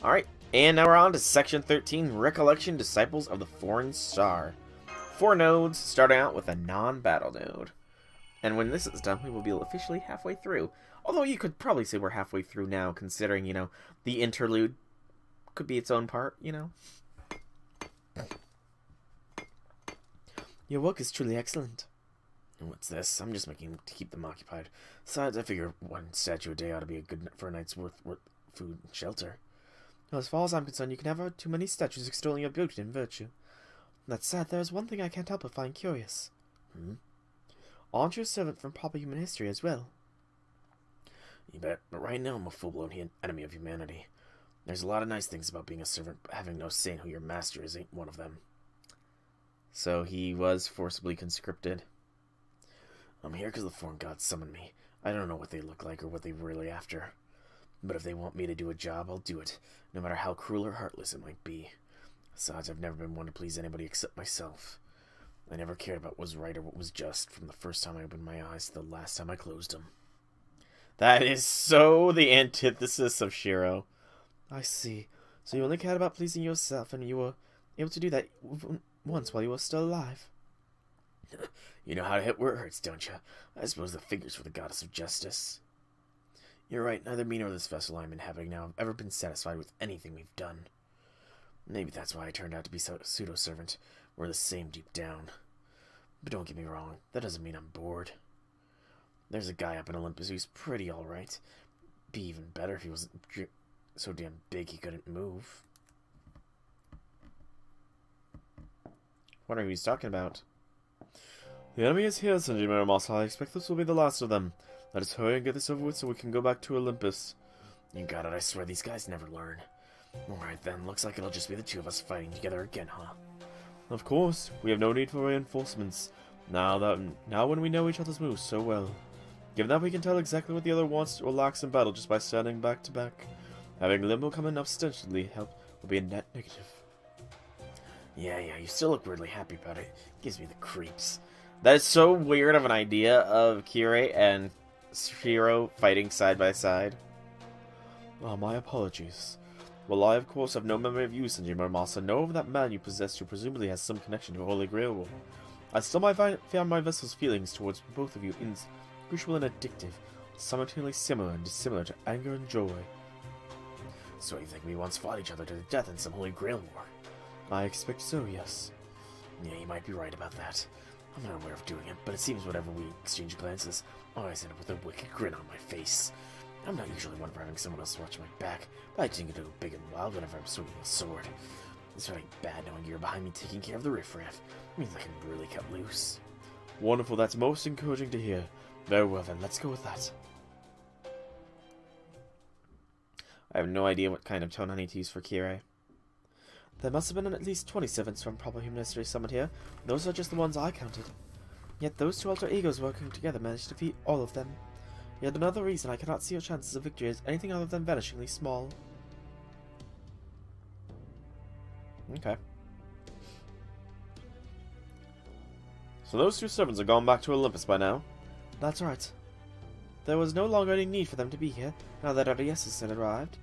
Alright, and now we're on to Section 13, Recollection Disciples of the Foreign Star. 4 nodes, starting out with a non-battle node. And when this is done, we will be officially halfway through. Although you could probably say we're halfway through now, considering, you know, the interlude could be its own part, you know. Your work is truly excellent. And what's this? I'm just making to keep them occupied. Besides, I figure 1 statue a day ought to be good for a night's worth food and shelter. Now, as far as I'm concerned, you can never have too many statues extolling your beauty and virtue. That said, there is one thing I can't help but find curious. Aren't you a servant from proper human history as well? You bet, but right now I'm a full-blown enemy of humanity. There's a lot of nice things about being a servant, but having no say in who your master is ain't one of them. So he was forcibly conscripted. I'm here because the foreign gods summoned me. I don't know what they look like or what they're really after. But if they want me to do a job, I'll do it, no matter how cruel or heartless it might be. Besides, I've never been one to please anybody except myself. I never cared about what was right or what was just, from the first time I opened my eyes to the last time I closed them. That is so the antithesis of Shiro. I see. So you only cared about pleasing yourself, and you were able to do that once while you were still alive. You know how to hit where it hurts, don't you? I suppose the figure's for the goddess of justice. You're right, neither me nor this vessel I'm inhabiting now have ever been satisfied with anything we've done. Maybe that's why I turned out to be a pseudo-servant. We're the same deep down. But don't get me wrong, that doesn't mean I'm bored. There's a guy up in Olympus who's pretty alright. Be even better if he wasn't so damn big he couldn't move. Wondering who he's talking about. The enemy is here, Sanji Miramas. I expect this will be the last of them. Let us hurry and get this over with so we can go back to Olympus. You got it, I swear these guys never learn. Alright then, looks like it'll just be the 2 of us fighting together again, huh? Of course, we have no need for reinforcements. Now when we know each other's moves so well. Given that we can tell exactly what the other wants or lacks in battle just by standing back to back, having Limbo come in ostensibly help will be a net negative. Yeah, you still look weirdly happy about it. Gives me the creeps. That is so weird of an idea of Kirei and Shiro fighting side by side. Oh, my apologies. Well, I of course have no memory of you, Sanji Muramasa, nor of that man you possessed who presumably has some connection to the Holy Grail War. I still might find my vessel's feelings towards both of you inscrutable and addictive, simultaneously similar and dissimilar to anger and joy. So you think we once fought each other to the death in some Holy Grail War? I expect so, yes. Yeah, you might be right about that. I'm not aware of doing it, but it seems whenever we exchange glances, I always end up with a wicked grin on my face. I'm not usually one for having someone else watch my back, but I tend to go big and wild whenever I'm swinging a sword. It's really bad knowing you're behind me taking care of the riffraff. It means I can really cut loose. Wonderful, that's most encouraging to hear. Very well then, let's go with that. I have no idea what kind of tone I need to use for Kirei. There must have been at least 20 servants from proper human history summoned here. Those are just the ones I counted. Yet those 2 alter egos working together managed to defeat all of them. Yet another reason I cannot see your chances of victory as anything other than vanishingly small. Okay. So those 2 servants are gone back to Olympus by now? That's right. There was no longer any need for them to be here, now that Odysseus had arrived.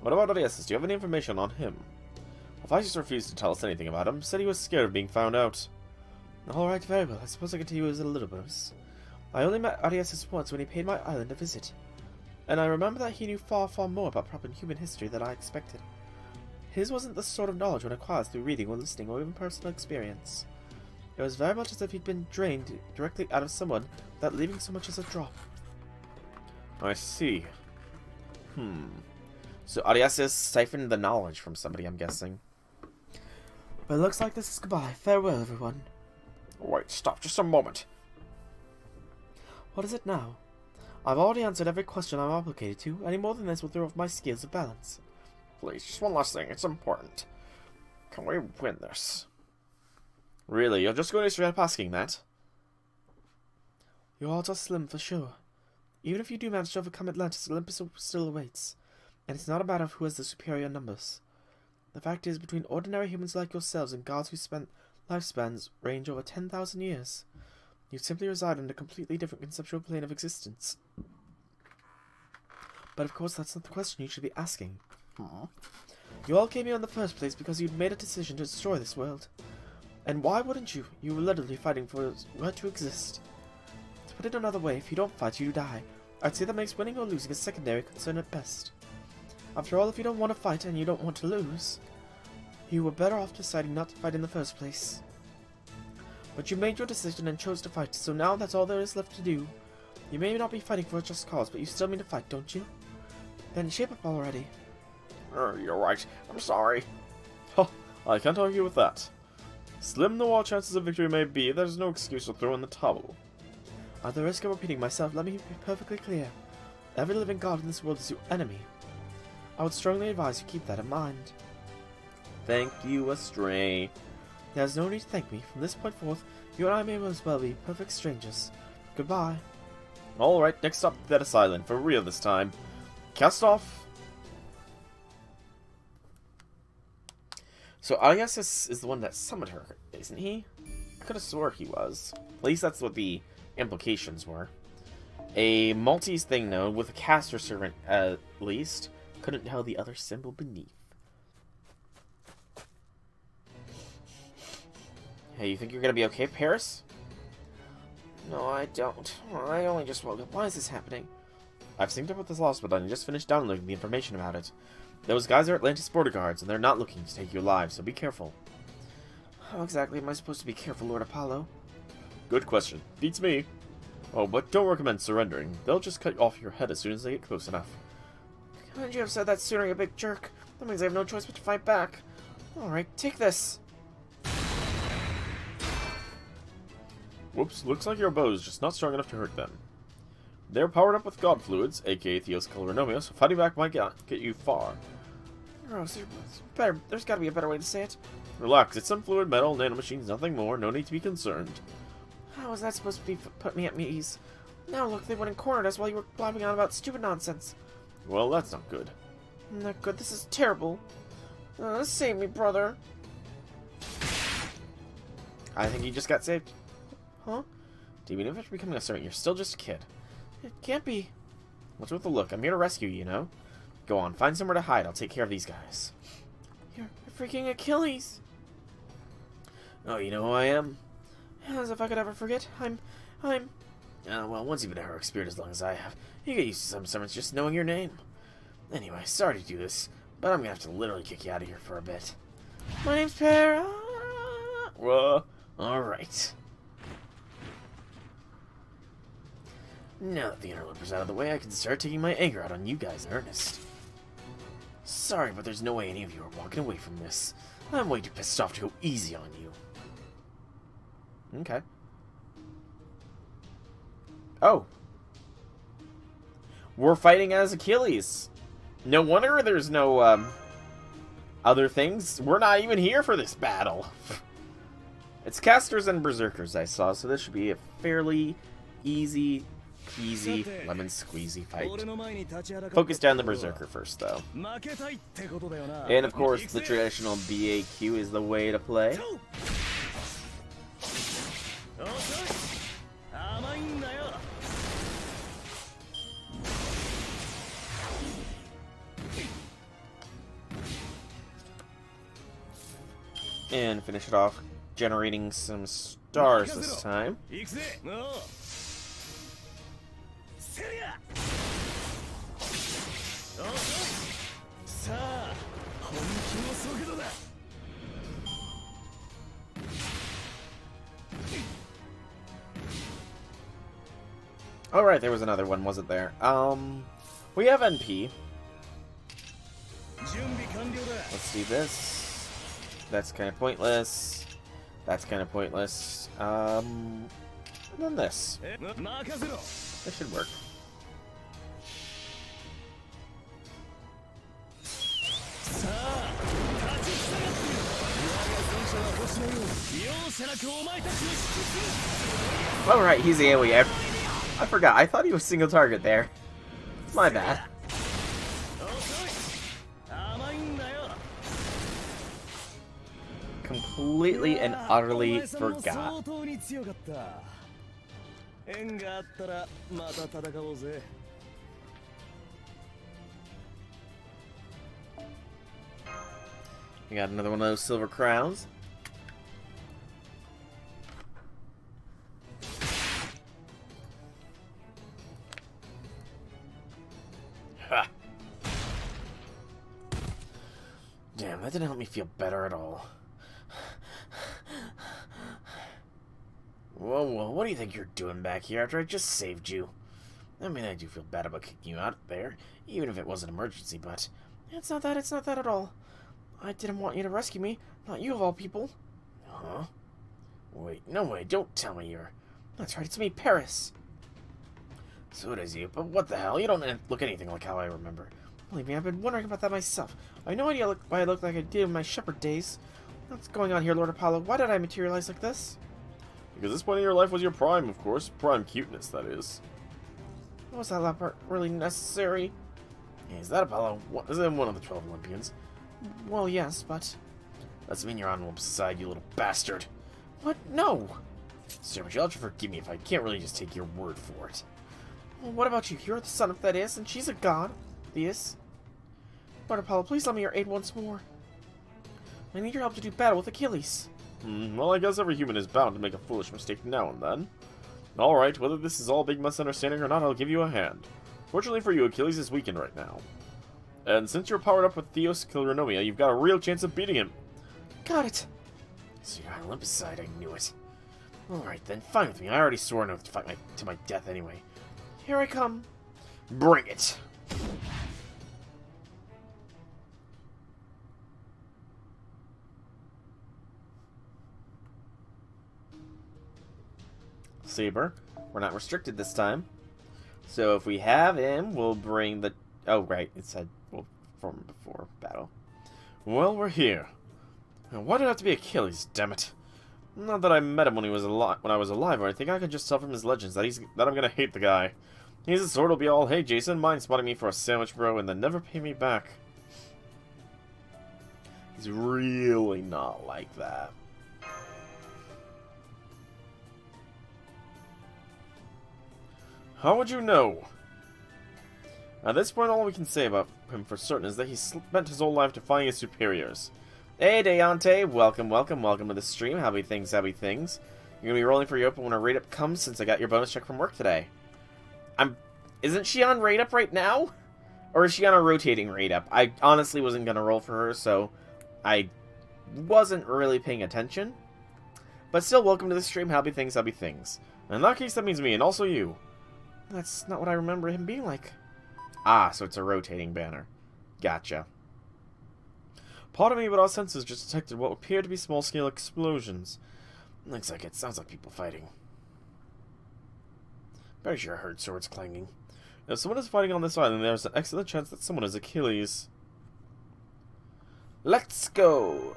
What about Odysseus? Do you have any information on him? Hephaestus refused to tell us anything about him, said he was scared of being found out. Alright, very well. I suppose I can tell you as a little bonus. I only met Odysseus once when he paid my island a visit, and I remember that he knew far, far more about proper human history than I expected. His wasn't the sort of knowledge one acquires through reading or listening or even personal experience. It was very much as if he'd been drained directly out of someone without leaving so much as a drop. I see. So Odysseus siphoned the knowledge from somebody, I'm guessing. But it looks like this is goodbye. Farewell, everyone. Wait, stop just a moment. What is it now? I've already answered every question I'm obligated to. Any more than this will throw off my scales of balance. Please, just one last thing. It's important. Can we win this? Really? You're just going to straight up asking that? Your odds are slim for sure. Even if you do manage to overcome Atlantis, Olympus still awaits. And it's not a matter of who has the superior numbers. The fact is, between ordinary humans like yourselves and gods who spent lifespans range over 10,000 years, you simply reside in a completely different conceptual plane of existence. But of course, that's not the question you should be asking. You all came here in the first place because you'd made a decision to destroy this world. And why wouldn't you? You were literally fighting for its right to exist. To put it another way, if you don't fight, you die. I'd say that makes winning or losing a secondary concern at best. After all, if you don't want to fight and you don't want to lose, you were better off deciding not to fight in the first place. But you made your decision and chose to fight, so now that's all there is left to do. You may not be fighting for a just cause, but you still mean to fight, don't you? Then shape up already. You're right. I'm sorry. Huh, I can't argue with that. Slim though our chances of victory may be, there's no excuse to throw in the towel. At the risk of repeating myself, let me be perfectly clear. Every living god in this world is your enemy. I would strongly advise you keep that in mind. Thank you, Astray. There's no need to thank me. From this point forth, you and I may as well be perfect strangers. Goodbye. Alright, next stop, Thetis Island. For real this time. Cast off. So Alias is the one that summoned her, isn't he? I could have swore he was. At least that's what the implications were. A Maltese thing, though, with a caster servant at least. Couldn't tell the other symbol beneath. Hey, you think you're gonna be okay, Paris? No, I don't. I only just woke up. Why is this happening? I've synced up with this Lostbelt and just finished downloading the information about it. Those guys are Atlantis border guards, and they're not looking to take you alive, so be careful. How exactly am I supposed to be careful, Lord Apollo? Good question. Beats me. Oh, but don't recommend surrendering. They'll just cut off your head as soon as they get close enough. Couldn't you have said that sooner, you big jerk? That means I have no choice but to fight back. Alright, take this. Whoops, looks like your bow is just not strong enough to hurt them. They're powered up with god fluids, aka Theoscal Renomia, so fighting back might get you far. Gross, there's gotta be a better way to say it. Relax, it's some fluid, metal, nanomachines, nothing more, no need to be concerned. How is that supposed to put me at ease? Now look, they went and cornered us while you were blabbing on about stupid nonsense. Well, that's not good. Not good, this is terrible. Save me, brother. I think you just got saved. Huh? Even if after becoming a servant, you're still just a kid. It can't be. What's with the look? I'm here to rescue you, you know? Go on, find somewhere to hide. I'll take care of these guys. You're freaking Achilles. Oh, you know who I am? As if I could ever forget. Well, once you've been a heroic spirit as long as I have, you get used to some servants just knowing your name. Anyway, sorry to do this, but I'm gonna have to literally kick you out of here for a bit. My name's Para. Alright. Now that the interloper's out of the way, I can start taking my anger out on you guys in earnest. Sorry, but there's no way any of you are walking away from this. I'm way too pissed off to go easy on you. Okay. Oh. We're fighting as Achilles. No wonder there's no, other things. We're not even here for this battle. It's casters and berserkers I saw, so this should be a fairly easy peasy lemon squeezy fight. Focus down the berserker first, though. And of course, the traditional BAQ is the way to play. And finish it off, generating some stars this time. Alright, there was another one, wasn't there? We have NP. Let's do this. That's kind of pointless. That's kind of pointless. And then this. This should work. Alright, he's AoE. I forgot. I thought he was single target there. It's my bad. Completely and utterly forgot. I got another one of those silver crowns. Ha! Damn, that didn't help me feel better at all. Whoa, what do you think you're doing back here after I just saved you? I mean, I do feel bad about kicking you out there, even if it was an emergency, but it's not that at all. I didn't want you to rescue me, not you of all people. Huh? Wait, no way, don't tell me you're... That's right, it's me, Paris. So it is you, but what the hell? You don't look anything like how I remember. Believe me, I've been wondering about that myself. I have no idea why I look like I did in my shepherd days. What's going on here, Lord Apollo? Why did I materialize like this? Because this point in your life was your prime, of course. Prime cuteness, that is. Was that part really necessary? Is that Apollo? Is it one of the 12 Olympians? Well, yes, but... Doesn't mean you're on Olympus' side, you little bastard. What? No! Sir, but you'll have to forgive me if I can't really just take your word for it. Well, what about you? You're the son of Thetis, and she's a god. Thetis. Lord Apollo, please lend me your aid once more. I need your help to do battle with Achilles. Well, I guess every human is bound to make a foolish mistake now and then. Alright, whether this is all a big misunderstanding or not, I'll give you a hand. Fortunately for you, Achilles is weakened right now. And since you're powered up with Theos Kilronomia, you've got a real chance of beating him. Got it. So you're on Olympus' side, I knew it. Alright then, fine with me. I already swore an oath to fight to my death anyway. Here I come. Bring it! Saber. We're not restricted this time. So if we have him, we'll bring the... Oh, right. It said we'll form before battle. Well, we're here. And why did it have to be Achilles, damn it? Not that I met him when I was alive or anything. I can just tell from his legends that I'm gonna hate the guy. He's sort of be all, hey Jason, mind spotting me for a sandwich, bro, and then never pay me back. He's really not like that. How would you know? At this point, all we can say about him for certain is that he spent his whole life defying his superiors. Hey, Deontay, welcome to the stream. Happy things. You're gonna be rolling for your open when a rate up comes since I got your bonus check from work today. Isn't she on rate up right now? Or is she on a rotating rate up? I honestly wasn't gonna roll for her, so I wasn't really paying attention. But still, welcome to the stream. Happy things. In that case, that means me, and also you. That's not what I remember him being like. Ah, so it's a rotating banner. Gotcha. Part of me, but our senses just detected what appeared to be small-scale explosions. Looks like it. Sounds like people fighting. Pretty sure I heard swords clanging. If someone is fighting on this island, there's an excellent chance that someone is Achilles. Let's go!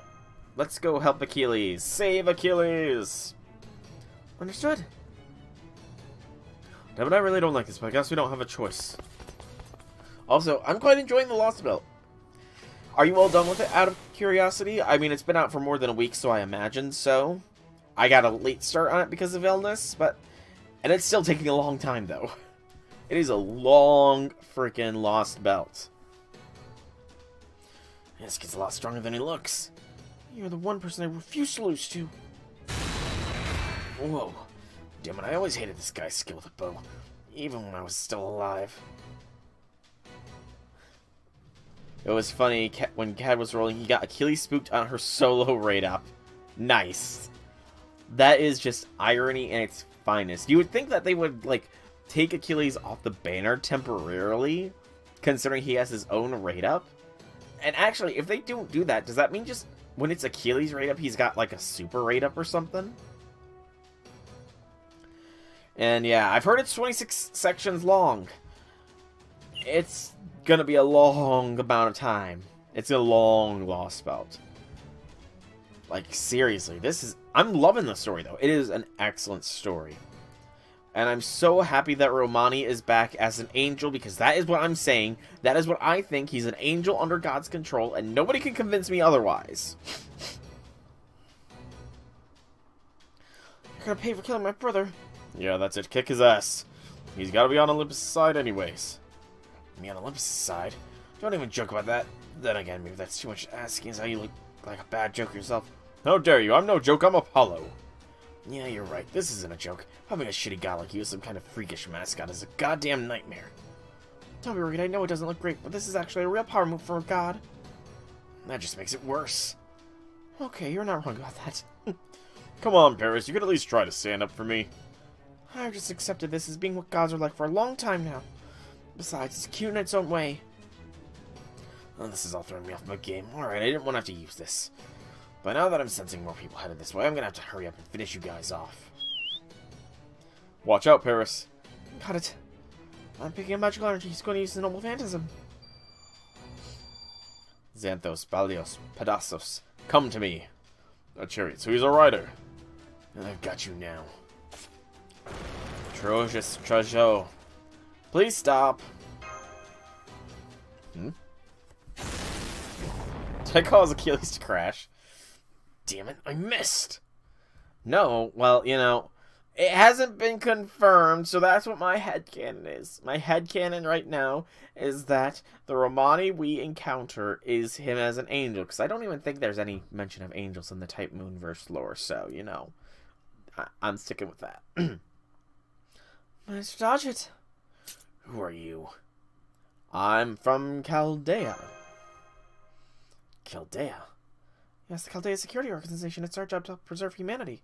Let's go help Achilles. Save Achilles! Understood. Yeah, but I really don't like this, but I guess we don't have a choice. Also, I'm quite enjoying the Lostbelt. Are you all done with it, out of curiosity? I mean, it's been out for more than a week, so I imagine so. I got a late start on it because of illness, but... And it's still taking a long time, though. It is a long freaking Lostbelt. This kid's a lot stronger than he looks. You're the one person I refuse to lose to. Whoa. Damn it, I always hated this guy's skill with a bow. Even when I was still alive. It was funny, when Cad was rolling, he got Achilles spooked on her solo rate up. Nice. That is just irony in its finest. You would think that they would, like, take Achilles off the banner temporarily, considering he has his own rate up. And actually, if they don't do that, does that mean just when it's Achilles rate up, he's got, like, a super rate up or something? And yeah, I've heard it's 26 sections long. It's gonna be a long amount of time. It's a long Lostbelt. Like, seriously, I'm loving the story, though. It is an excellent story. And I'm so happy that Romani is back as an angel, because that is what I'm saying. That is what I think. He's an angel under God's control, and nobody can convince me otherwise. You're gonna pay for killing my brother. Yeah, that's it. Kick his ass. He's gotta be on Olympus' side anyways. Me on Olympus' side? Don't even joke about that. Then again, maybe that's too much asking. Is how you, like, like a bad joke yourself. How dare you? I'm no joke, I'm Apollo. Yeah, you're right. This isn't a joke. Having a shitty god like you as some kind of freakish mascot is a goddamn nightmare. Don't be worried, I know it doesn't look great, but this is actually a real power move for a god. That just makes it worse. Okay, you're not wrong about that. Come on, Paris, you could at least try to stand up for me. I've just accepted this as being what gods are like for a long time now. Besides, it's cute in its own way. Oh, this is all throwing me off my game. Alright, I didn't want to have to use this. But now that I'm sensing more people headed this way, I'm gonna have to hurry up and finish you guys off. Watch out, Paris. Got it. I'm picking up magical energy. He's going to use the noble phantasm. Xanthos, Balios, Pedassos, come to me. A chariot, so he's a rider. I've got you now. Trojas, Trajo. Please stop. Did I cause Achilles to crash? Damn it, I missed! No, well, you know, it hasn't been confirmed, so that's what my headcanon is. My headcanon right now is that the Romani we encounter is him as an angel, because I don't even think there's any mention of angels in the Type Moonverse lore, so, you know, I'm sticking with that. Managed to dodge it. Who are you? I'm from Chaldea. Chaldea? Yes, the Chaldea Security Organization. It's our job to preserve humanity.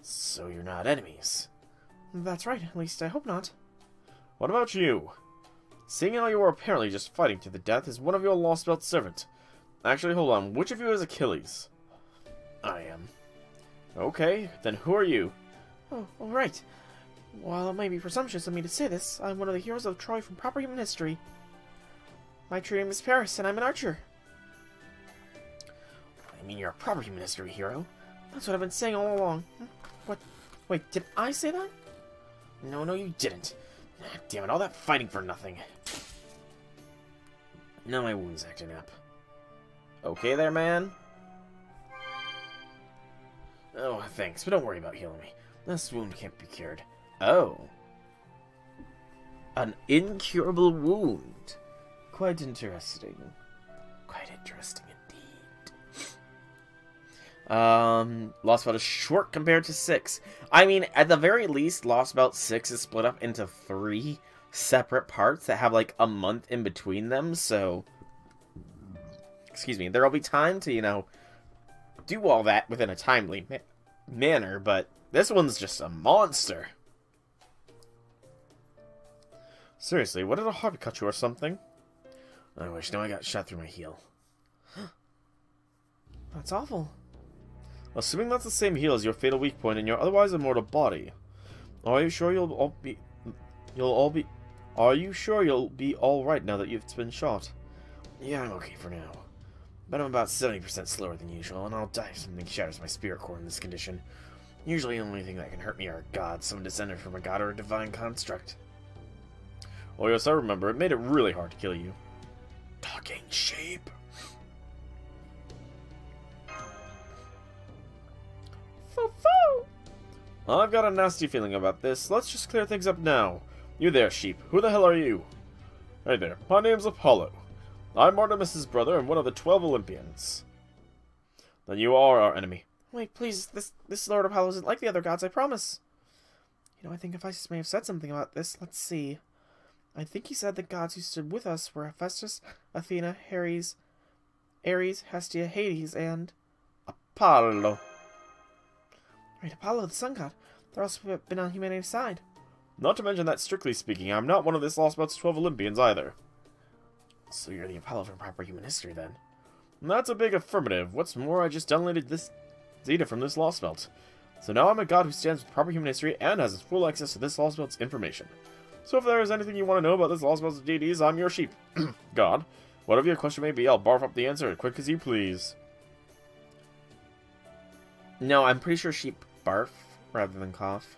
So you're not enemies? That's right. At least I hope not. What about you? Seeing how you were apparently just fighting to the death, is one of your Lostbelt servant. Actually, hold on. Which of you is Achilles? I am. Okay, then who are you? Oh, all right. While it may be presumptuous of me to say this, I'm one of the heroes of Troy from proper human history. My true name is Paris, and I'm an archer. I mean, you're a proper human history hero. That's what I've been saying all along. What? Wait, did I say that? No, you didn't. Damn it, all that fighting for nothing. Now my wound's acting up. Okay there, man? Oh, thanks, but don't worry about healing me. This wound can't be cured. Oh. An incurable wound. Quite interesting. Quite interesting indeed. Lostbelt is short compared to 6. I mean, at the very least, Lostbelt 6 is split up into 3 separate parts that have, like, a month in between them, so... Excuse me, there'll be time to, you know, do all that within a timely manner, but this one's just a monster. Seriously, what did a heart cut you or something? I wish. Now I got shot through my heel. That's awful. Assuming that's the same heel as your fatal weak point in your otherwise immortal body, are you sure you'll be all right now that you've been shot? Yeah, I'm okay for now. But I'm about 70% slower than usual, and I'll die if something shatters my spirit core in this condition. Usually the only thing that can hurt me are gods, some descended from a god or a divine construct. Oh yes, I remember. It made it really hard to kill you. Talking sheep. Foo-foo! I've got a nasty feeling about this. Let's just clear things up now. You there, sheep. Who the hell are you? Hey there. My name's Apollo. I'm Artemis's brother and one of the 12 Olympians. Then you are our enemy. Wait, please. This Lord Apollo isn't like the other gods, I promise. You know, I think Hephaestus may have said something about this. Let's see. I think he said the gods who stood with us were Hephaestus, Athena, Ares, Hestia, Hades, and Apollo. Right, Apollo, the sun god. They're also been on humanity's side. Not to mention that, strictly speaking, I'm not one of this Lostbelt's 12 Olympians either. So you're the Apollo from proper human history, then? That's a big affirmative. What's more, I just downloaded this data from this Lostbelt. So now I'm a god who stands with proper human history and has full access to this Lostbelt's information. So if there is anything you want to know about this Lostbelt's deities, I'm your sheep. God. Whatever your question may be, I'll barf up the answer as quick as you please. No, I'm pretty sure sheep barf rather than cough.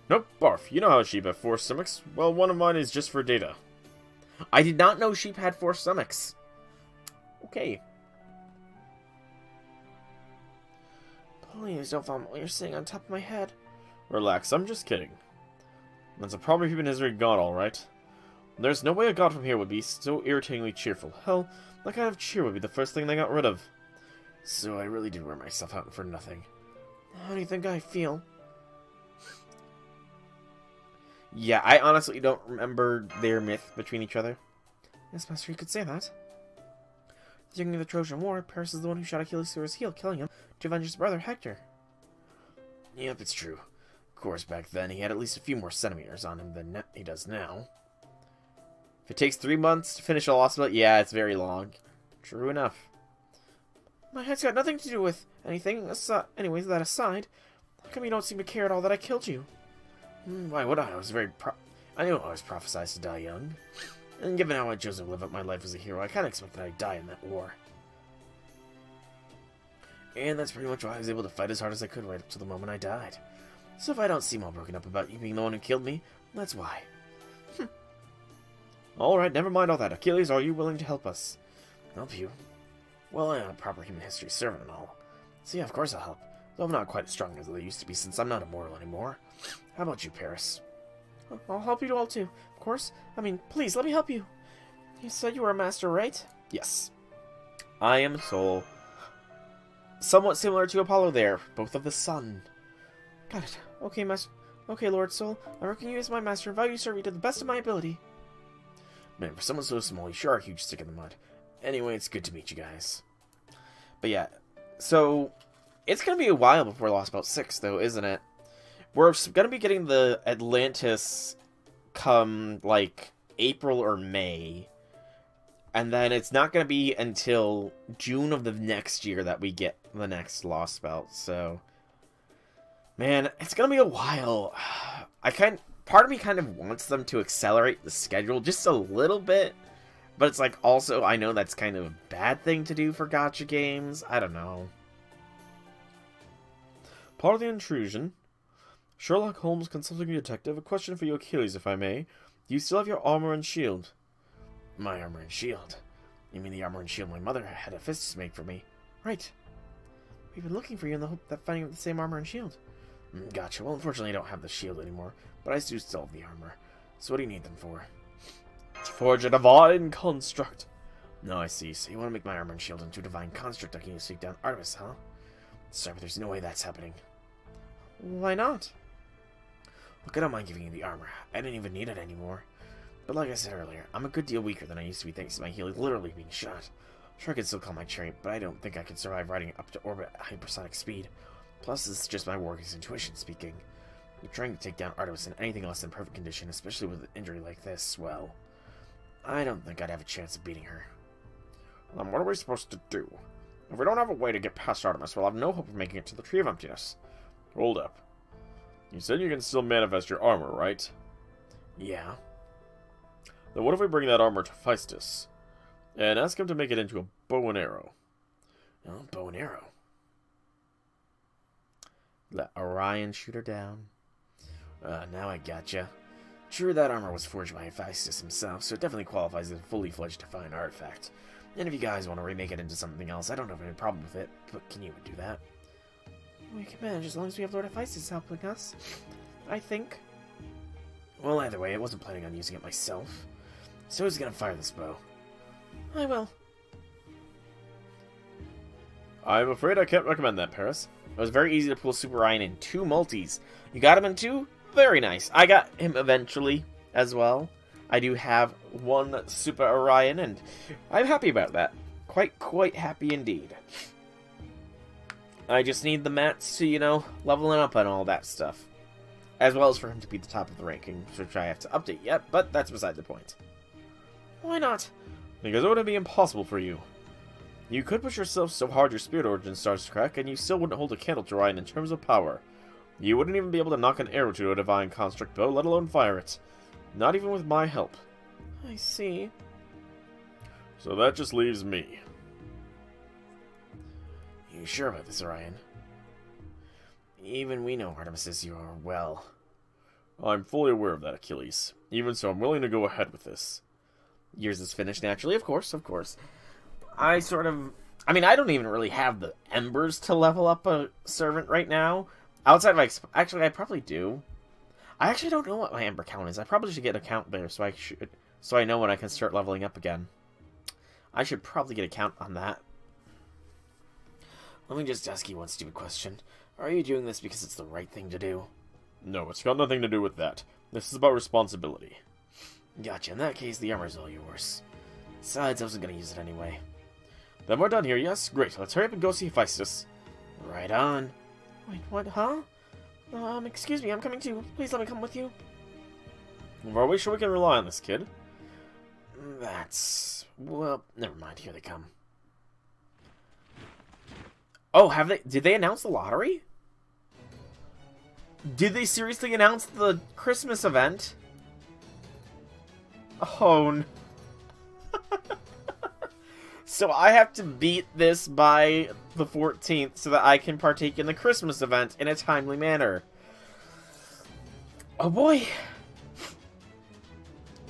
Nope, barf. You know how sheep have 4 stomachs? Well, one of mine is just for data. I did not know sheep had 4 stomachs. Okay. Please don't vomit while you're sitting on top of my head. Relax, I'm just kidding. That's a proper human history god, alright. There's no way a god from here would be so irritatingly cheerful. Hell, that kind of cheer would be the first thing they got rid of. So I really did wear myself out for nothing. How do you think I feel? Yeah, I honestly don't remember their myth between each other. Yes, Master, you could say that. During the Trojan War, Paris is the one who shot Achilles through his heel, killing him to avenge his brother, Hector. Yep, it's true. Of course, back then he had at least a few more centimeters on him than he does now. If it takes 3 months to finish a Lostbelt, yeah, it's very long. True enough. My head's got nothing to do with anything. Anyways, that aside, how come you don't seem to care at all that I killed you? Why would I? I knew I was prophesied to die young. And given how I chose to live up my life as a hero, I kind of expected I'd die in that war. And that's pretty much why I was able to fight as hard as I could right up to the moment I died. So if I don't seem all broken up about you being the one who killed me, that's why. Alright, never mind all that. Achilles, are you willing to help us? Help you? Well, I am a proper human history servant and all. So yeah, of course I'll help. Though I'm not quite as strong as I used to be since I'm not immortal anymore. How about you, Paris? I'll help you all too, of course. I mean, please, let me help you. You said you were a master, right? Yes. I am Sol. Somewhat similar to Apollo there, both of the sun. Got it. Okay, Master. Okay, Lord Sol. I reckon you as my master and vow to serve you to the best of my ability. Man, for someone so small, you sure are a huge stick in the mud. Anyway, it's good to meet you guys. But yeah, so it's going to be a while before Lostbelt 6, though, isn't it? We're going to be getting the Atlantis come, like, April or May. And then it's not going to be until June of the next year that we get the next Lostbelt, so... Man, it's going to be a while. Part of me kind of wants them to accelerate the schedule just a little bit. But it's like, also, I know that's kind of a bad thing to do for gacha games. I don't know. Part of the intrusion. Sherlock Holmes, consulting a detective. A question for you, Achilles, if I may. Do you still have your armor and shield? My armor and shield? You mean the armor and shield my mother had Hephaestus make for me? Right. We've been looking for you in the hope that finding the same armor and shield. Gotcha. Well, unfortunately, I don't have the shield anymore. But I do still have the armor. So what do you need them for? To forge a divine construct. No, I see. So you want to make my armor and shield into a divine construct I can use to take down Artemis, huh? Sorry, but there's no way that's happening. Why not? Look, I don't mind giving you the armor. I didn't even need it anymore. But like I said earlier, I'm a good deal weaker than I used to be thanks to my heel literally being shot. Sure, I could still call my chariot, but I don't think I could survive riding up to orbit at hypersonic speed. Plus, this is just my warrior's intuition speaking. You're trying to take down Artemis in anything less than perfect condition, especially with an injury like this, well... I don't think I'd have a chance of beating her. Then what are we supposed to do? If we don't have a way to get past Artemis, we'll have no hope of making it to the Tree of Emptiness. Hold up. You said you can still manifest your armor, right? Yeah. Then what if we bring that armor to Hephaestus, and ask him to make it into a bow and arrow? Oh, bow and arrow. Let Orion shoot her down. Now I gotcha. True, that armor was forged by Hephaestus himself, so it definitely qualifies as a fully fledged divine artifact. And if you guys want to remake it into something else, I don't have any problem with it, but can you do that? We can manage as long as we have Lord Hephaestus helping us, I think. Well, either way, I wasn't planning on using it myself. So who's gonna fire this bow? I will. I'm afraid I can't recommend that, Paris. It was very easy to pull Super Orion in 2 multis. You got him in 2? Very nice. I got him eventually as well. I do have 1 Super Orion, and I'm happy about that. Quite happy indeed. I just need the mats to, you know, leveling up and all that stuff. As well as for him to be the top of the ranking, which I have to update yet, but that's beside the point. Why not? Because it wouldn't be impossible for you. You could push yourself so hard your spirit origin starts to crack, and you still wouldn't hold a candle to Orion in terms of power. You wouldn't even be able to knock an arrow to a divine construct bow, let alone fire it. Not even with my help. I see. So that just leaves me. You sure about this, Orion? Even we know Artemis says you are well. I'm fully aware of that, Achilles. Even so, I'm willing to go ahead with this. Yours is finished naturally, of course. I don't even really have the embers to level up a servant right now. Outside of actually, I probably do. I actually don't know what my ember count is. I probably should get a count there, so I should so I know when I can start leveling up again. I should probably get a count on that. Let me just ask you one stupid question. Are you doing this because it's the right thing to do? No, it's got nothing to do with that. This is about responsibility. Gotcha. In that case, the armor's all yours. Besides, I wasn't gonna use it anyway. Then we're done here, yes? Great, let's hurry up and go see Hephaestus. Right on. Wait, what, huh? Excuse me, I'm coming too. Please let me come with you. Are we sure we can rely on this kid? That's... well, never mind. Here they come. Oh, have they... did they announce the lottery? Did they seriously announce the Christmas event? Oh, no. So I have to beat this by the 14th so that I can partake in the Christmas event in a timely manner. Oh boy.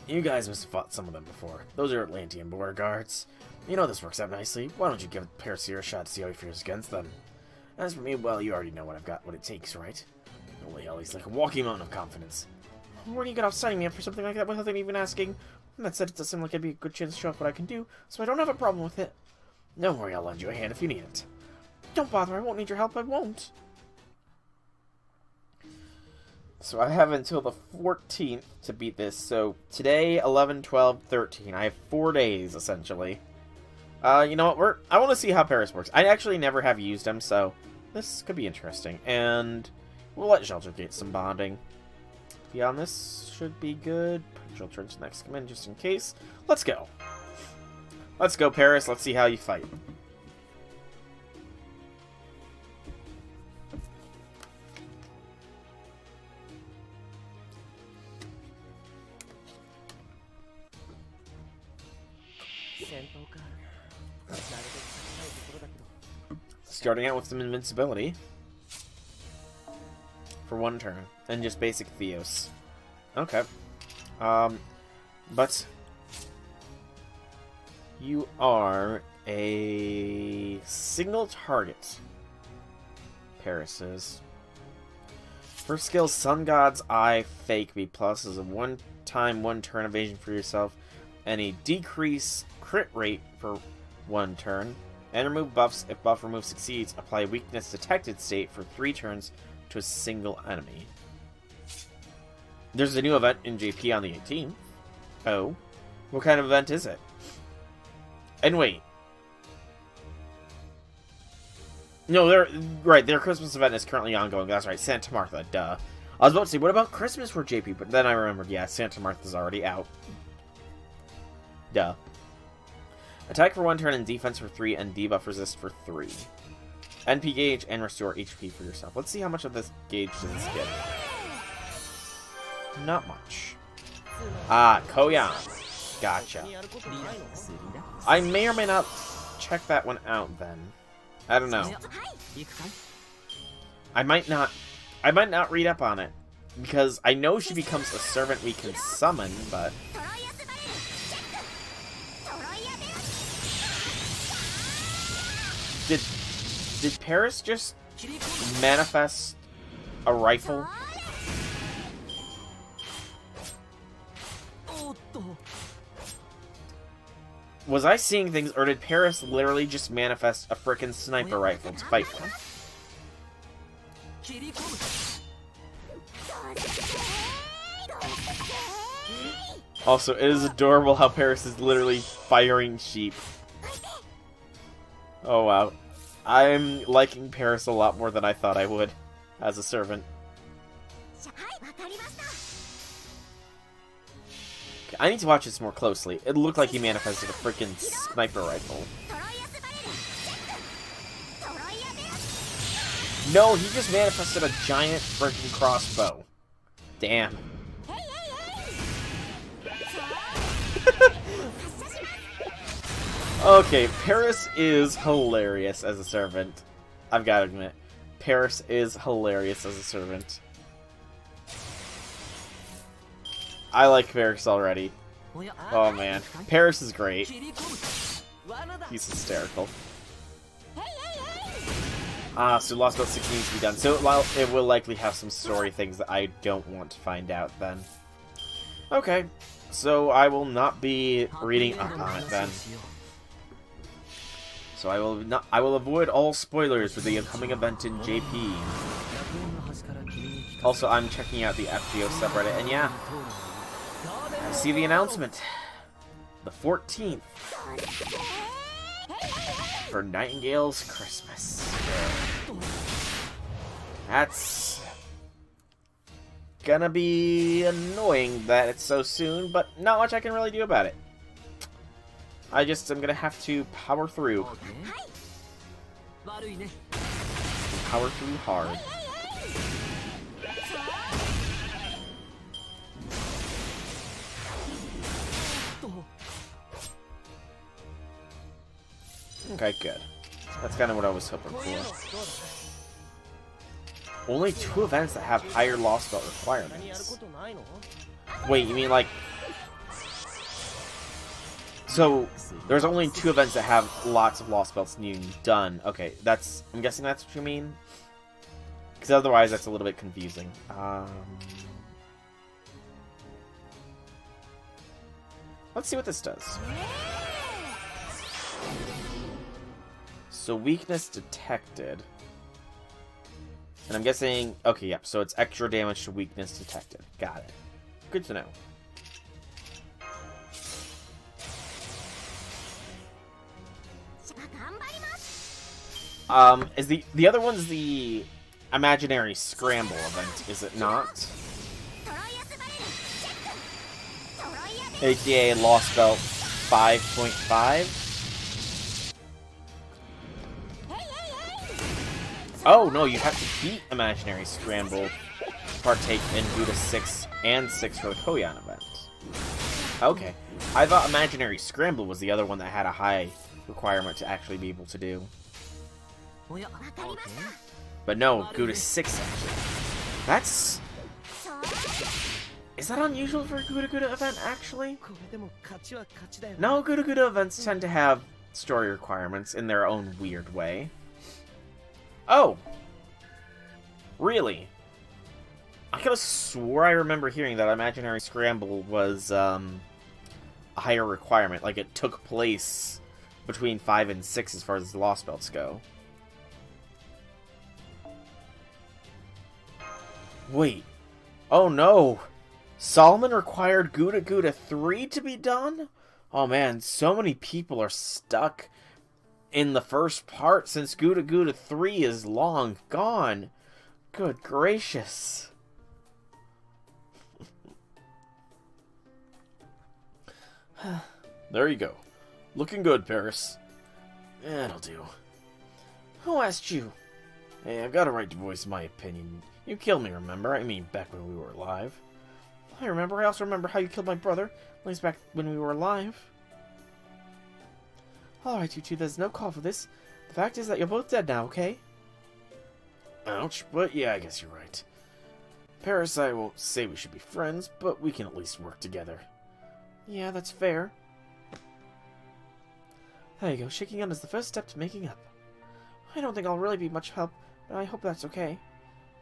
You guys must have fought some of them before. Those are Atlantean border guards. You know this works out nicely. Why don't you give Paris here a shot to see how he fares against them? As for me, well, you already know what I've got, what it takes, right? Holy hell, he's like a walking mountain of confidence. Where do you get off signing me up for something like that without them even asking? That said, it does seem like it'd be a good chance to show off what I can do, so I don't have a problem with it. Don't worry, I'll lend you a hand if you need it. Don't bother, I won't need your help, I won't. So I have until the 14th to beat this, so today, 11, 12, 13. I have 4 days, essentially. You know what, I want to see how Paris works. I actually never have used him, so this could be interesting. And we'll let Shelter get some bonding. Beyond this should be good. Shelter's next come in just in case. Let's go. Let's go, Paris. Let's see how you fight. Starting out with some invincibility for 1 turn, and just basic Theos. Okay. But you are a single target. Paris is. First skill, Sun God's Eye Fake B+ is a 1-time 1-turn evasion for yourself, and a decrease crit rate for 1 turn. And remove buffs. If buff remove succeeds, apply weakness detected state for 3 turns to a single enemy. There's a new event in JP on the 18th. Oh. What kind of event is it? And wait. No, their Christmas event is currently ongoing. That's right, Santa Martha, duh. I was about to say, what about Christmas for JP? But then I remembered, yeah, Santa Martha's already out. Duh. Attack for 1 turn and defense for 3, and debuff resist for 3. NP gauge and restore HP for yourself. Let's see how much of this gauge does this get. Not much. Ah, Koyan. Gotcha. I may or may not check that one out then. I don't know. I might not read up on it. Because I know she becomes a servant we can summon, but... Did Paris just manifest a rifle? Was I seeing things, or did Paris literally just manifest a frickin' sniper rifle to fight with? Also, it is adorable how Paris is literally firing sheep. Oh wow. I'm liking Paris a lot more than I thought I would as a servant. Okay, I need to watch this more closely. It looked like he manifested a freaking sniper rifle. No, he just manifested a giant freaking crossbow. Damn. Okay, Paris is hilarious as a servant. I've got to admit. Paris is hilarious as a servant. I like Paris already. Oh man. Paris is great. He's hysterical. Ah, so Lostbelt 6 needs to be done. So it will likely have some story things that I don't want to find out then. Okay. So I will not be reading up on it then. So I will avoid all spoilers for the upcoming event in JP. Also, I'm checking out the FGO subreddit, and yeah, I see the announcement. The 14th. For Nightingale's Christmas. That's gonna be annoying that it's so soon, but not much I can really do about it. I just am gonna have to power through. Power through hard. Okay, good. That's kind of what I was hoping for. Only 2 events that have higher Lostbelt requirements. Wait, you mean like... So, there's only 2 events that have lots of Lostbelts needing done. Okay, that's... I'm guessing that's what you mean? Because otherwise that's a little bit confusing. Let's see what this does. So, weakness detected. And I'm guessing... Okay, yep, so it's extra damage to weakness detected. Got it. Good to know. Is the other one's the imaginary scramble event, is it not? AKA Lostbelt 5.5? Oh, no, you have to beat Imaginary Scramble to partake in Buddha 6 and 6 for the Koyan event. Okay. I thought Imaginary Scramble was the other one that had a high requirement to actually be able to do. But no, Gouda 6 actually. That's... Is that unusual for a Gouda event, actually? No, Gouda events tend to have story requirements in their own weird way. Oh! Really? I could have swore I remember hearing that Imaginary Scramble was a higher requirement. Like, it took place between 5 and 6 as far as the Lostbelts go. Wait. Oh no! Solomon required Gouda 3 to be done? Oh man, so many people are stuck in the first part since Gouda 3 is long gone. Good gracious. There you go. Looking good, Paris. That'll do. Who asked you? Hey, I've got a right to voice my opinion. You killed me, remember? I mean, back when we were alive. I remember. I also remember how you killed my brother, at least back when we were alive. Alright, you two, there's no call for this. The fact is that you're both dead now, okay? Ouch, but yeah, I guess you're right. Paris, I won't say we should be friends, but we can at least work together. Yeah, that's fair. There you go, shaking hands is the first step to making up. I don't think I'll really be much help, but I hope that's okay.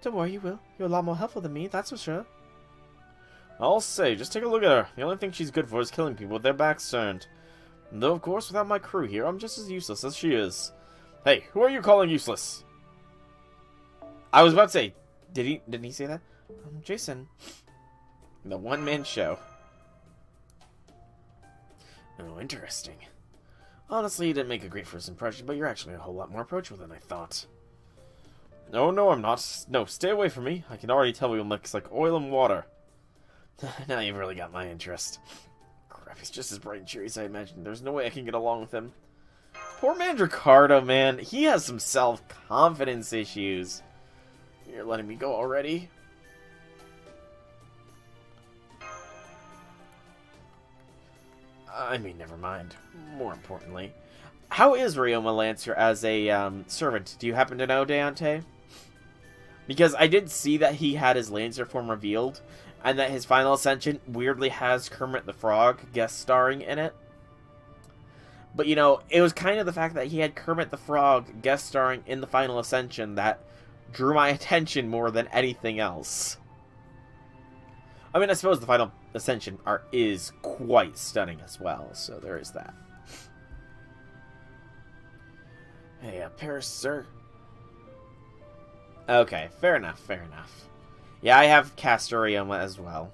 Don't worry, you will. You're a lot more helpful than me, that's for sure. I'll say, just take a look at her. The only thing she's good for is killing people with their backs turned. Though, of course, without my crew here, I'm just as useless as she is. Hey, who are you calling useless? I was about to say, didn't he say that? Jason. The one-man show. Oh, interesting. Honestly, you didn't make a great first impression, but you're actually a whole lot more approachable than I thought. No, no, I'm not. No, stay away from me. I can already tell we will mix like oil and water. Now you've really got my interest. Crap, he's just as bright and cheery as I imagined. There's no way I can get along with him. Poor Mandricardo, man. He has some self-confidence issues. You're letting me go already? I mean, never mind. More importantly, how is Ryoma Lancer as a servant? Do you happen to know, Deontay? Because I did see that he had his Lancer form revealed, and that his final ascension weirdly has Kermit the Frog guest starring in it. But, you know, it was kind of the fact that he had Kermit the Frog guest starring in the final ascension that drew my attention more than anything else. I mean, I suppose the final Ascension art is quite stunning as well, so there is that. Hey, Paris, sir. Okay, fair enough, fair enough. Yeah, I have Caster Ryoma as well.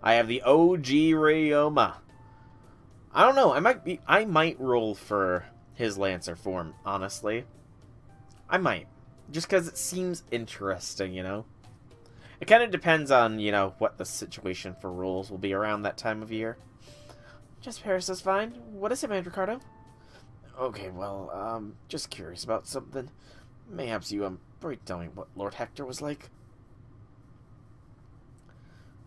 I have the OG Ryoma. I don't know, I might roll for his Lancer form, honestly. I might. Just because it seems interesting, you know? It kind of depends on, you know, what the situation for rolls will be around that time of year. Just Paris is fine. What is it, man, Ricardo? Okay, well, just curious about something. Mayhaps you, might tell me what Lord Hector was like?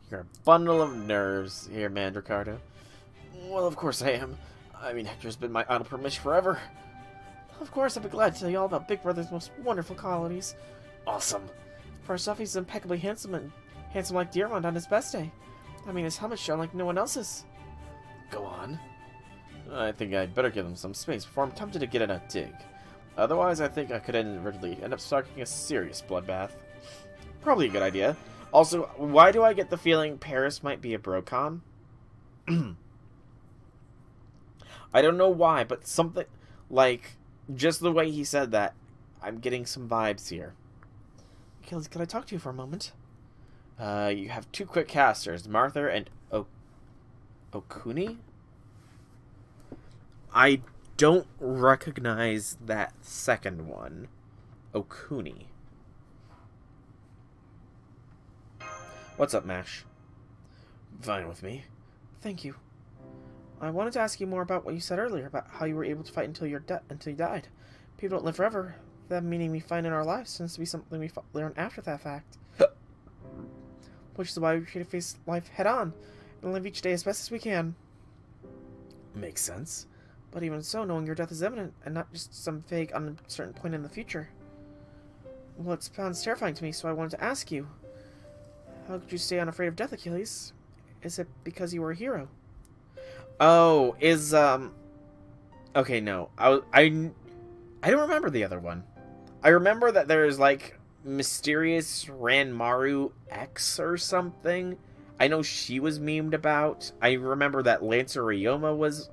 You're a bundle of nerves here, man, Ricardo. Well, of course I am. I mean, Hector's been my idol permission forever. Of course, I'd be glad to tell you all about Big Brother's most wonderful qualities. Awesome. First off, he's impeccably handsome and handsome like Diamond on his best day. I mean, his helmet shone like no one else's. Go on. I think I'd better give him some space before I'm tempted to get in a dig. Otherwise, I think I could inadvertently end up starting a serious bloodbath. Probably a good idea. Also, why do I get the feeling Paris might be a Brocon? I don't know why, but something, like, just the way he said that, I'm getting some vibes here. Achilles, could I talk to you for a moment? You have two quick casters, Martha and Okuni? I don't recognize that second one. Okuni. What's up, Mash? Fine with me. Thank you. I wanted to ask you more about what you said earlier, about how you were able to fight until you died. People don't live forever. That meaning we find in our lives tends to be something we learn after that fact. Which is why we try to face life head on and live each day as best as we can. Makes sense. But even so, knowing your death is imminent and not just some vague, uncertain point in the future. Well, it sounds terrifying to me, so I wanted to ask you. How could you stay unafraid of death, Achilles? Is it because you were a hero? Oh, okay, no. I don't remember the other one. I remember that there's, like, mysterious Ranmaru X or something. I know she was memed about. I remember that Lancer Ryoma was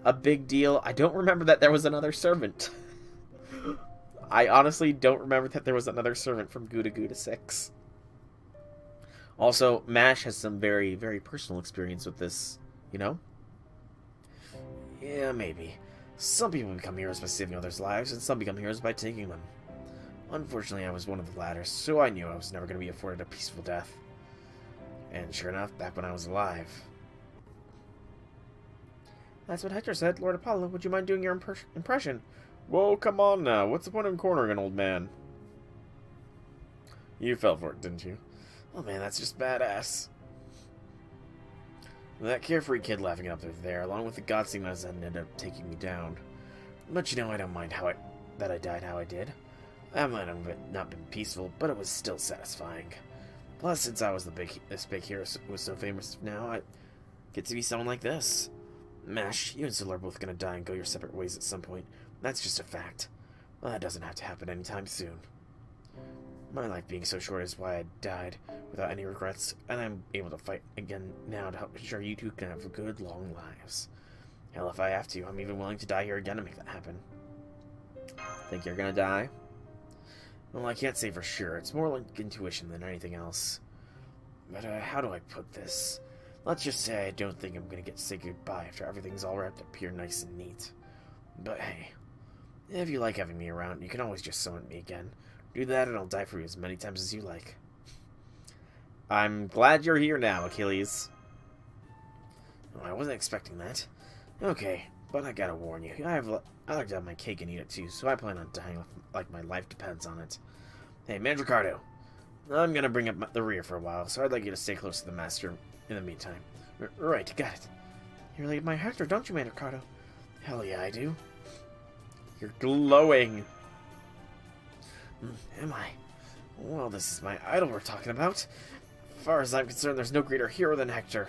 a big deal. I don't remember that there was another servant. I honestly don't remember that there was another servant from Gouda Gouda 6. Also, MASH has some very, very personal experience with this, you know? Yeah, maybe. Some people become heroes by saving others' lives, and some become heroes by taking them. Unfortunately, I was one of the latter, so I knew I was never going to be afforded a peaceful death. And sure enough, back when I was alive. That's what Hector said. Lord Apollo, would you mind doing your impression? Whoa, come on now. What's the point of cornering an old man? You fell for it, didn't you? Oh man, that's just badass. That carefree kid laughing up there, along with the god signals that ended up taking me down. But you know, I don't mind that I died how I did. That might have not been peaceful, but it was still satisfying. Plus, since I was this big hero who was so famous now, I get to be someone like this. Mash, you and Syl are both gonna die and go your separate ways at some point. That's just a fact. Well, that doesn't have to happen anytime soon. My life being so short is why I died without any regrets, and I'm able to fight again now to help ensure you two can have good, long lives. Hell, if I have to, I'm even willing to die here again to make that happen. Think you're gonna die? Well, I can't say for sure. It's more like intuition than anything else. But, how do I put this? Let's just say I don't think I'm gonna get to say goodbye after everything's all wrapped up here nice and neat. But hey, if you like having me around, you can always just summon me again. Do that and I'll die for you as many times as you like. I'm glad you're here now, Achilles. Oh, I wasn't expecting that. Okay, but I gotta warn you, I like to have my cake and eat it too, so I plan on dying like my life depends on it. Hey, Mandricardo, I'm gonna bring up the rear for a while, so I'd like you to stay close to the master in the meantime. Right, got it. You really admire Hector, don't you, Mandricardo? Hell yeah, I do. You're glowing. Am I? Well, this is my idol we're talking about. As far as I'm concerned, there's no greater hero than Hector.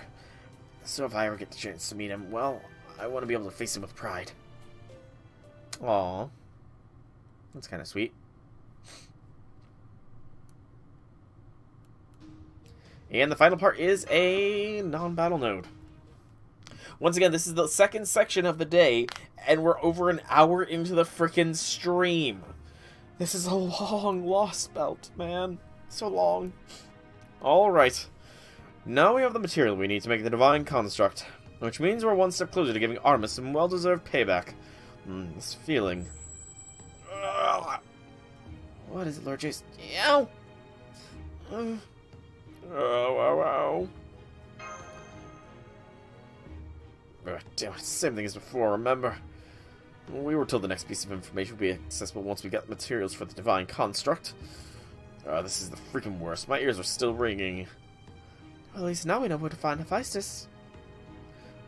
So if I ever get the chance to meet him, well, I want to be able to face him with pride. Aww. That's kind of sweet. And the final part is a non-battle node. Once again, this is the second section of the day, and we're over an hour into the frickin' stream. This is a long Lostbelt, man. So long. Alright. Now we have the material we need to make the Divine Construct, which means we're one step closer to giving Artemis some well-deserved payback. This feeling. What is it, Lord Jace? Ow! Ow. Damn it, same thing as before, remember? We were told the next piece of information would be accessible once we got the materials for the Divine Construct. This is the freaking worst. My ears are still ringing. Well, at least now we know where to find Hephaestus.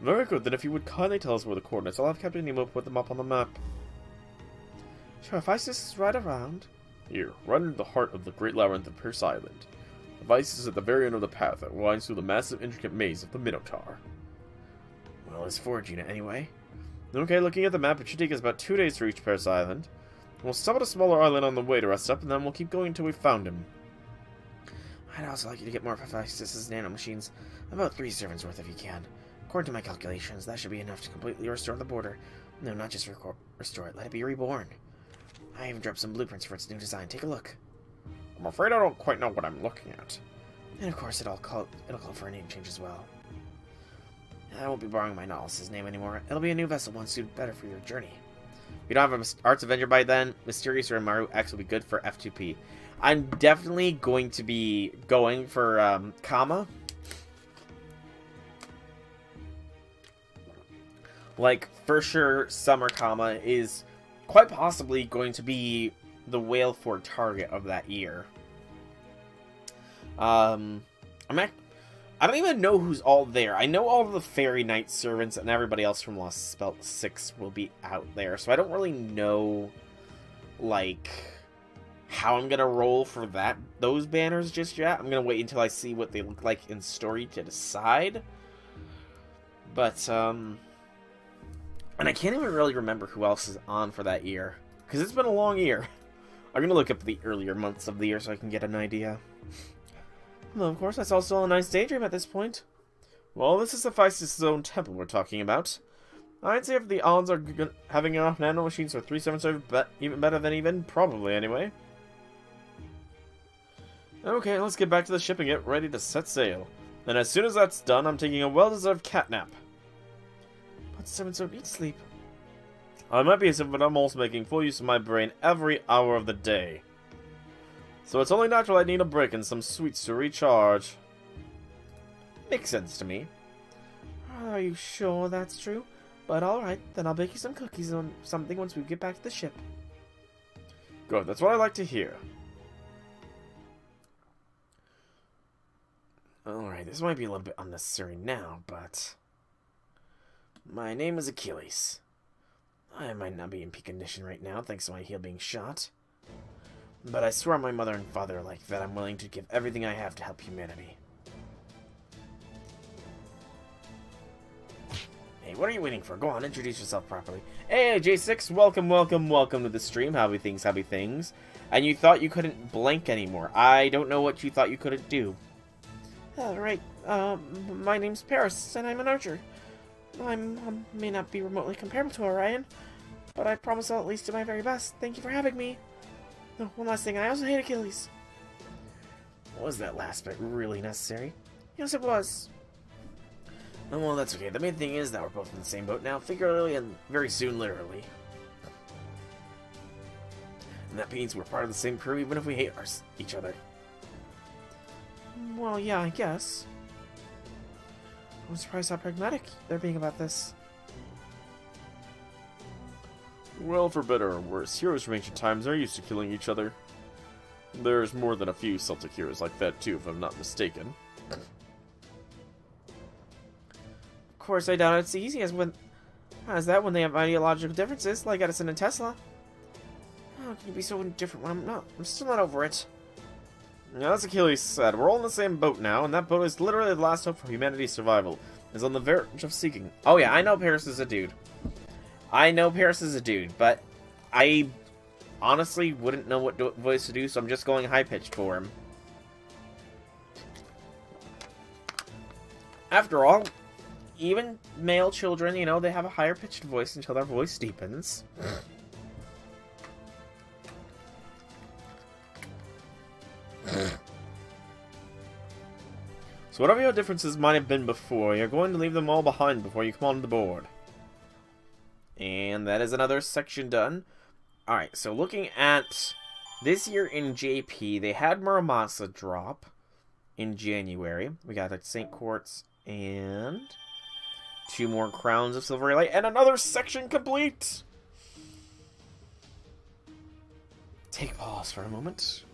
Very good, then if you would kindly tell us where the coordinates, I'll have Captain Nemo put them up on the map. Sure, Hephaestus is right around. Here, right into the heart of the Great Labyrinth of Pierce Island. Hephaestus is at the very end of the path that winds through the massive, intricate maze of the Minotaur. Well, it's foraging it anyway. Okay, looking at the map, it should take us about 2 days to reach Pierce Island. We'll stop at a smaller island on the way to rest up, and then we'll keep going until we found him. I'd also like you to get more of Hephaestus' nanomachines. About 3 servants worth if you can. According to my calculations, that should be enough to completely restore the border. No, not just restore it, let it be reborn. I even dropped some blueprints for its new design. Take a look. I'm afraid I don't quite know what I'm looking at. And of course, it'll call for a name change as well. I won't be borrowing my Nautilus' name anymore. It'll be a new vessel, one suited better for your journey. If you don't have an Arts Avenger by then, Mysterious or Maru X will be good for F2P. I'm definitely going to be going for Kama. Like, for sure, Summer Kama is quite possibly going to be the whale for target of that year. I don't even know who's all there. I know all of the Fairy Knight servants and everybody else from Lostbelt 6 will be out there, so I don't really know, like, how I'm gonna roll for those banners just yet. I'm gonna wait until I see what they look like in story to decide. But, and I can't even really remember who else is on for that year, because it's been a long year. I'm gonna look up the earlier months of the year so I can get an idea. Well, of course, that's also a nice daydream at this point. Well, this is Hephaestus' own temple we're talking about. I'd say if the odds are having enough nanomachines for 377 even better than even, probably anyway. Okay, let's get back to the ship and get ready to set sail. And as soon as that's done, I'm taking a well-deserved cat nap. But servants don't need sleep. I might be a servant, but I'm also making full use of my brain every hour of the day. So it's only natural I need a break and some sweets to recharge. Makes sense to me. Are you sure that's true? But alright, then I'll bake you some cookies or something once we get back to the ship. Good, that's what I like to hear. Alright, this might be a little bit unnecessary now, but... My name is Achilles. I might not be in peak condition right now, thanks to my heel being shot. But I swear my mother and father are like that. I'm willing to give everything I have to help humanity. Hey, what are you waiting for? Go on, introduce yourself properly. Hey, J6, welcome to the stream. Happy things. And you thought you couldn't blink anymore. I don't know what you thought you couldn't do. Right, my name's Paris, and I'm an archer. I may not be remotely comparable to Orion, but I promise I'll at least do my very best. Thank you for having me. Oh, one last thing, I also hate Achilles. Was that last bit really necessary? Yes, it was. Oh, well, that's okay. The main thing is that we're both in the same boat now, figuratively and very soon literally. And that means we're part of the same crew even if we hate each other. Well, yeah, I guess. I'm surprised how pragmatic they're being about this. Well, for better or worse, heroes from ancient times are used to killing each other. There's more than a few Celtic heroes like that too, if I'm not mistaken. Of course, I doubt it's easy as that when they have ideological differences, like Edison and Tesla. How can you be so indifferent when I'm not? I'm still not over it. Now, as Achilles said, we're all in the same boat now, and that boat is literally the last hope for humanity's survival. It's on the verge of sinking. Oh yeah, I know Paris is a dude. But I honestly wouldn't know what voice to do, so I'm just going high-pitched for him. After all, even male children, you know, they have a higher pitched voice until their voice deepens. So whatever your differences might have been before, you're going to leave them all behind before you come on the board. And that is another section done. Alright, so looking at this year in JP, they had Muramasa drop in January. We got a St. Quartz and 2 more Crowns of Silvery Light and another section complete! Take a pause for a moment.